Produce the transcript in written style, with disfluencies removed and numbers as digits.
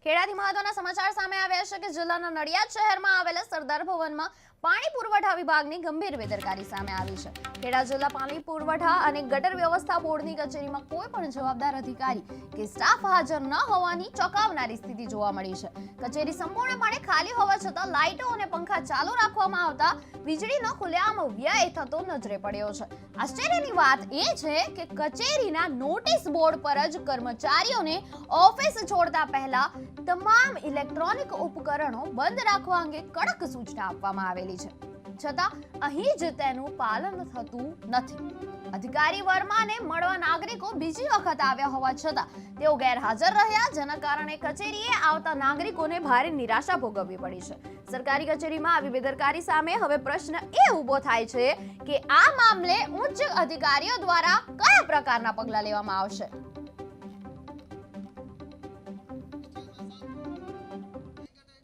ખેડાથી મહત્વના સમાચાર સામે આવ્યા છે કે જિલ્લાના નડિયાદ શહેરમાં આવેલા સરદાર ભવનમાં પાણી પુરવઠા વિભાગની ગંભીર બેદરકારી સામે આવી છે। ખેડા જિલ્લા પાણી પુરવઠા અને ગટર વ્યવસ્થા બોર્ડની કચેરીમાં કોઈ પણ જવાબદાર અધિકારી કે સ્ટાફ હાજર ન હોવાની ચોંકાવનારી સ્થિતિ જોવા મળી છે। કચેરી સંપૂર્ણપણે ખાલી હોવા છતાં લાઇટો અને પંખા ચાલુ રાખવામાં આવતા વીજળીનો ખુલ્લેઆમ વ્યય થતો નજરે પડ્યો છે। આશ્ચર્યની વાત એ છે કે કચેરીના નોટિસ બોર્ડ પર જ કર્મચારીઓને ઓફિસ છોડતા પહેલા તમામ ઇલેક્ટ્રોનિક ઉપકરણો બંધ રાખવા અંગે કડક સૂચના આપવામાં આવેલી છે, છતાં અહીં જ તેનું પાલન થતું નથી। અધિકારી વર્માને મળવા નાગરિકો બીજી વખત આવ્યા હોવા છતાં તેઓ ગેરહાજર રહ્યા, જેના કારણે કચેરીએ આવતા નાગરિકોને ભારે નિરાશા ભોગવવી પડી છે। સરકારી કચેરીમાં આવી બેદરકારી સામે હવે પ્રશ્ન એ ઊભો થાય છે કે આ મામલે ઉચ્ચ અધિકારીઓ દ્વારા કયા પ્રકારના પગલાં લેવામાં આવશે।